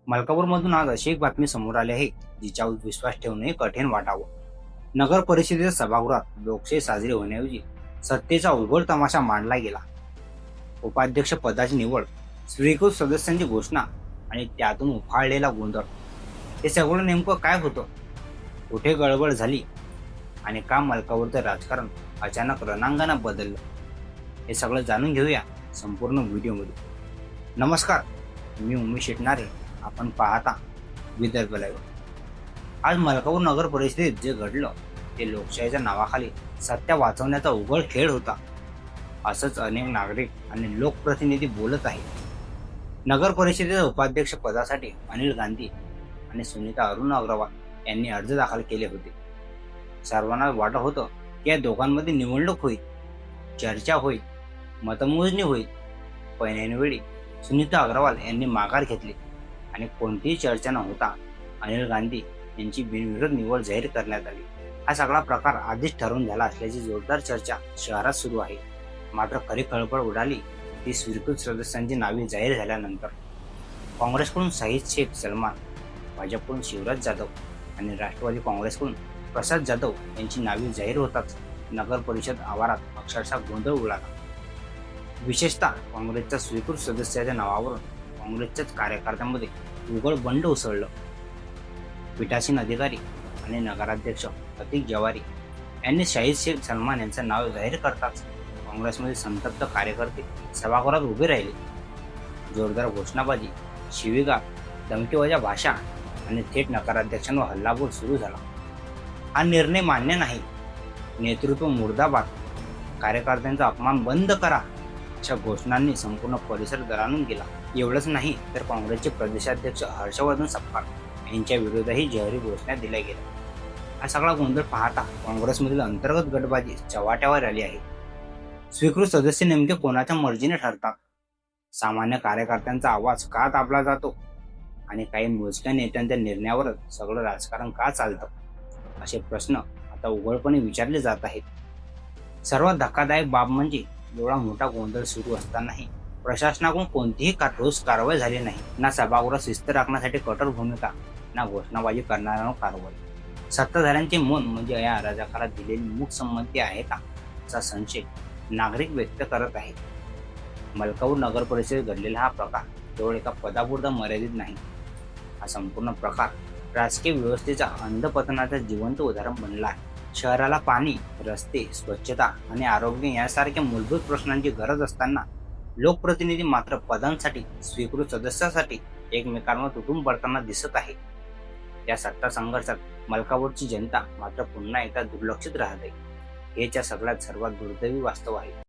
मलकापूरमधून आज अशी एक बातमी समोर आली आहे जिच्यावर विश्वास ठेवणे कठीण वाटावं. नगर परिषदेच्या सभागृहात लोकशाही साजरी होण्याऐवजी सत्तेचा उघड तमाशा मांडला गेला. उपाध्यक्ष पदाची निवड, स्वीकृत सदस्यांची घोषणा आणि त्यातून उफाळलेला गोंधळ. हे सगळं नेमकं काय होतं? कुठे गडबड झाली आणि का मलकापूरचं राजकारण अचानक रणांगणात बदललं? हे सगळं जाणून घेऊया संपूर्ण व्हिडिओमध्ये. नमस्कार, मी उमेश शेटणारे. आपण पाहता विदर्भ लाईव्ह. आज मलकापूर नगर परिषदेत जे घडलं ते लोकशाहीच्या नावाखाली सत्ता वाचवण्याचा उघड खेळ होता, असंच अनेक नागरिक आणि लोकप्रतिनिधी बोलत आहेत. नगर परिषदेच्या उपाध्यक्ष पदासाठी अनिल गांधी आणि सुनीता अरुण अग्रवाल यांनी अर्ज दाखल केले होते. सर्वांना वाटत होतं की या दोघांमध्ये निवडणूक होईल, चर्चा होईल, मतमोजणी होईल. पण ऐनवेळी सुनीता अग्रवाल यांनी माघार घेतली आणि कोणतीही चर्चा न होता अनिल गांधी यांची बिनविरोध निवड जाहीर करण्यात आली. हा सगळा प्रकार आधीच ठरवून झाला असल्याची जोरदार चर्चा शहरात सुरू आहे. मात्र खरी खळबळ उडाली ती स्वीकृत सदस्यांची नावे जाहीर झाल्यानंतर. काँग्रेसकडून शाहीद शेख सलमान, भाजपकडून शिवराज जाधव आणि राष्ट्रवादी काँग्रेसकडून प्रसाद जाधव यांची नावे जाहीर होताच नगर परिषद आवारात अक्षरशः गोंधळ उडाला. विशेषतः काँग्रेसच्या स्वीकृत सदस्याच्या नावावरून काँग्रेसच्याच कार्यकर्त्यांमध्ये उघड बंड उसळलं. पीठासीन अधिकारी आणि नगराध्यक्ष अतिक जवारी यांनी शाहीद शेख सलमान यांचं नाव जाहीर करताच काँग्रेसमध्ये संतप्त कार्यकर्ते सभागृहात उभे राहिले. जोरदार घोषणाबाजी, शिवीगाळ, धमकीवजा भाषा आणि थेट नगराध्यक्षांवर हल्लाबोल सुरू झाला. हा निर्णय मान्य नाही, नेतृत्व मुर्दाबाद, कार्यकर्त्यांचा अपमान बंद करा अशा घोषणांनी संपूर्ण परिसर दणाणून गेला. एवढंच नाही तर काँग्रेसचे प्रदेशाध्यक्ष हर्षवर्धन सपकाळ यांच्या विरोधातही जाहीर घोषणा दिल्या गेल्या. हा सगळा गोंधळ पाहता काँग्रेसमधील अंतर्गत गटबाजी चव्हाट्यावर आली आहे. स्वीकृत सदस्य नेमके कोणाच्या मर्जीने ठरतात? सामान्य कार्यकर्त्यांचा आवाज का दाबला जातो? आणि काही मोजक्या नेत्यांच्या निर्णयावरच सगळं राजकारण का चालतं? असे प्रश्न आता उघडपणे विचारले जात आहेत. सर्वात धक्कादायक बाब म्हणजे एवढा मोठा गोंधळ सुरू असतानाही प्रशासनाकडून कोणतीही ठोस कारवाई झाली नाही. ना सभागृहात शिस्त राखण्यासाठी कठोर भूमिका, ना घोषणाबाजी करणाऱ्यांवर कारवाई. सत्ताधाऱ्यांचे मौन म्हणजे या राजकारणात दिलेली मूक संमती आहे का, असा संशय नागरिक व्यक्त करत आहेत. मलकापूर नगर परिषदेत घडलेला हा प्रकार केवळ एका पदापुरता मर्यादित नाही. हा संपूर्ण प्रकार राजकीय व्यवस्थेच्या अंधपतनाचं जिवंत उदाहरण बनला आहे. शहराला पाणी, रस्ते, स्वच्छता आणि आरोग्य यासारख्या मूलभूत प्रश्नांची गरज असताना लोकप्रतिनिधी मात्र पदांसाठी, स्वीकृत सदस्यासाठी एकमेकांवर तुटून पडताना दिसत आहे. या सत्ता संघर्षात मलकापूरची जनता मात्र पुन्हा एकदा दुर्लक्षित राहत आहे. हेच या सगळ्यात सर्वात दुर्दैवी वास्तव आहे.